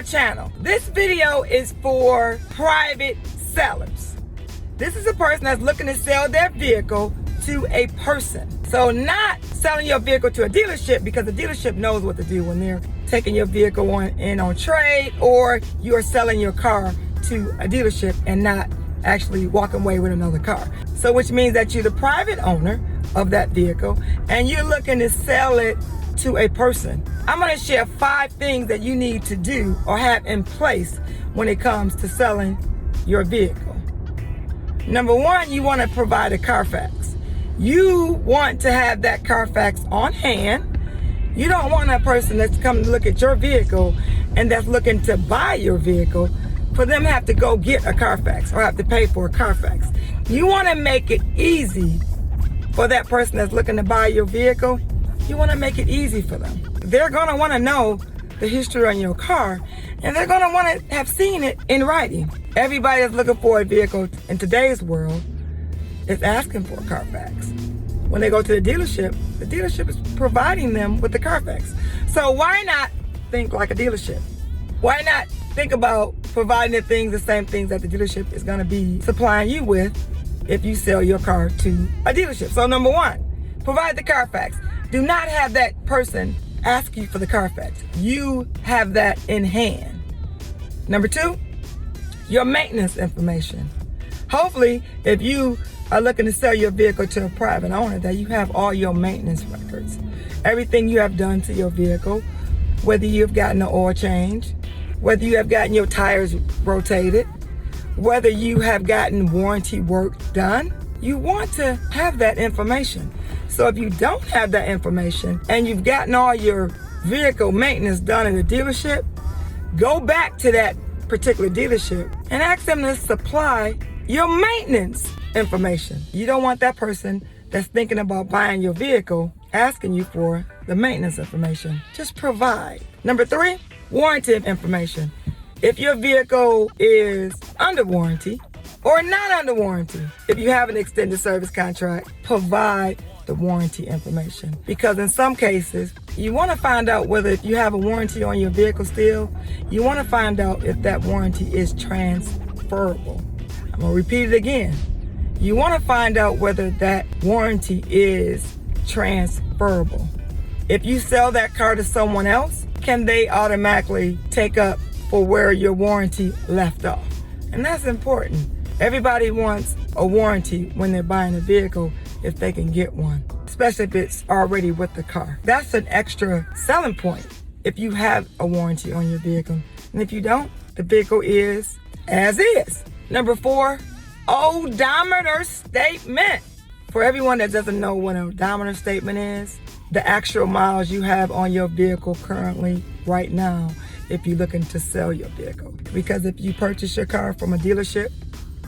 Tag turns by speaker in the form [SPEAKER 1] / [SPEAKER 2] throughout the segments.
[SPEAKER 1] channel. This video is for private sellers. This is a person that's looking to sell their vehicle to a person. So not selling your vehicle to a dealership, because the dealership knows what to do when they're taking your vehicle on trade, or you are selling your car to a dealership and not actually walking away with another car. So which means that you're the private owner of that vehicle and you're looking to sell it to a person. I'm going to share 5 things that you need to do or have in place when it comes to selling your vehicle. Number 1, you want to provide a Carfax. You want to have that Carfax on hand. You don't want a person that's coming to look at your vehicle and that's looking to buy your vehicle for them to have to go get a Carfax or have to pay for a Carfax. You want to make it easy for that person that's looking to buy your vehicle. You want to make it easy for them. They're going to want to know the history on your car, and they're going to want to have seen it in writing. Everybody that's looking for a vehicle in today's world is asking for a Carfax. When they go to the dealership is providing them with the Carfax. So why not think like a dealership? Why not think about providing the same things that the dealership is going to be supplying you with if you sell your car to a dealership? So number 1, provide the Carfax. Do not have that person ask you for the Carfax. You have that in hand. Number 2, your maintenance information. Hopefully, if you are looking to sell your vehicle to a private owner, that you have all your maintenance records. Everything you have done to your vehicle, whether you've gotten an oil change, whether you have gotten your tires rotated, whether you have gotten warranty work done. You want to have that information. So if you don't have that information and you've gotten all your vehicle maintenance done at a dealership, go back to that particular dealership and ask them to supply your maintenance information. You don't want that person that's thinking about buying your vehicle asking you for the maintenance information. Just provide. Number 3, warranty information. If your vehicle is under warranty or not under warranty, if you have an extended service contract, provide the warranty information. Because in some cases, you want to find out whether if you have a warranty on your vehicle still, you want to find out if that warranty is transferable. I'm going to repeat it again. You want to find out whether that warranty is transferable. If you sell that car to someone else, can they automatically take up for where your warranty left off? And that's important. Everybody wants a warranty when they're buying a vehicle if they can get one, especially if it's already with the car. That's an extra selling point if you have a warranty on your vehicle. And if you don't, the vehicle is as is. Number 4, odometer statement. For everyone that doesn't know what an odometer statement is, the actual miles you have on your vehicle currently right now if you're looking to sell your vehicle. Because if you purchase your car from a dealership,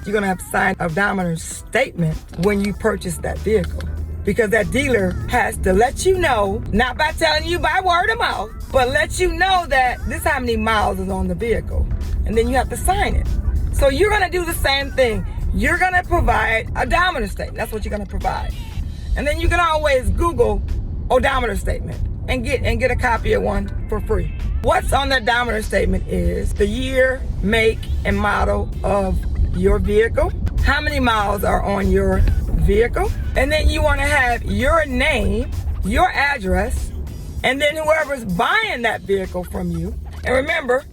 [SPEAKER 1] you're going to have to sign an odometer statement when you purchase that vehicle. Because that dealer has to let you know, not by telling you by word of mouth, but let you know that this is how many miles is on the vehicle. And then you have to sign it. So you're going to do the same thing. You're going to provide a odometer statement. That's what you're going to provide. And then you can always Google odometer statement and get a copy of one for free. What's on the odometer statement is the year, make, and model of your vehicle, how many miles are on your vehicle, and then you want to have your name, your address, and then whoever's buying that vehicle from you. And remember,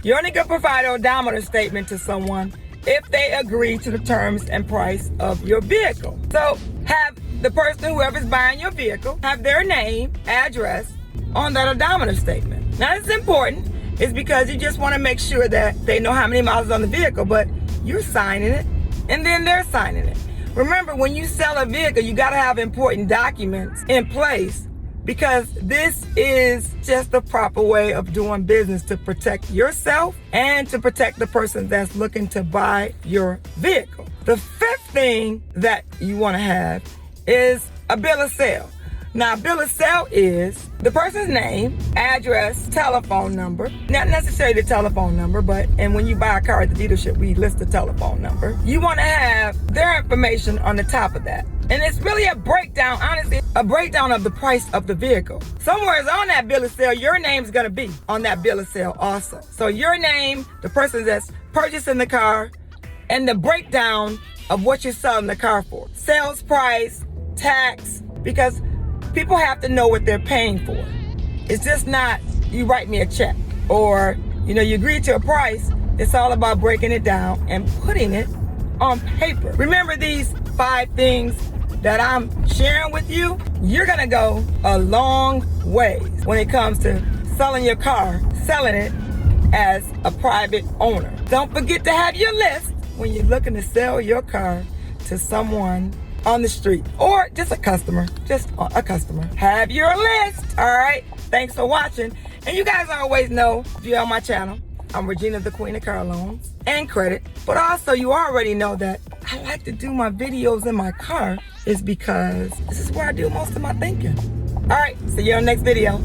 [SPEAKER 1] you're only going to provide an odometer statement to someone if they agree to the terms and price of your vehicle. So have the person, whoever's buying your vehicle, have their name, address on that odometer statement. Now, it's important. It's because you just want to make sure that they know how many miles is on the vehicle, but you're signing it, and then they're signing it. Remember, when you sell a vehicle, you got to have important documents in place, because this is just the proper way of doing business to protect yourself and to protect the person that's looking to buy your vehicle. The 5th thing that you want to have is a bill of sale. Now, a bill of sale is the person's name, address, telephone number. Not necessarily the telephone number, and when you buy a car at the dealership, we list the telephone number. You want to have their information on the top of that. And it's really a breakdown, honestly, a breakdown of the price of the vehicle. Somewhere on that bill of sale, your name's gonna be on that bill of sale also. So your name, the person that's purchasing the car, and the breakdown of what you're selling the car for. Sales price, tax, because people have to know what they're paying for. It's just not, you write me a check, or you agree to a price. It's all about breaking it down and putting it on paper. Remember these 5 things that I'm sharing with you? You're gonna go a long way when it comes to selling your car, selling it as a private owner. Don't forget to have your list when you're looking to sell your car to someone on the street or just a customer. Have your list, all right? Thanks for watching. And you guys always know, if you're on my channel, I'm Regina, the Queen of Car Loans and Credit. But also, you already know that I like to do my videos in my car is because this is where I do most of my thinking. All right, see you on the next video.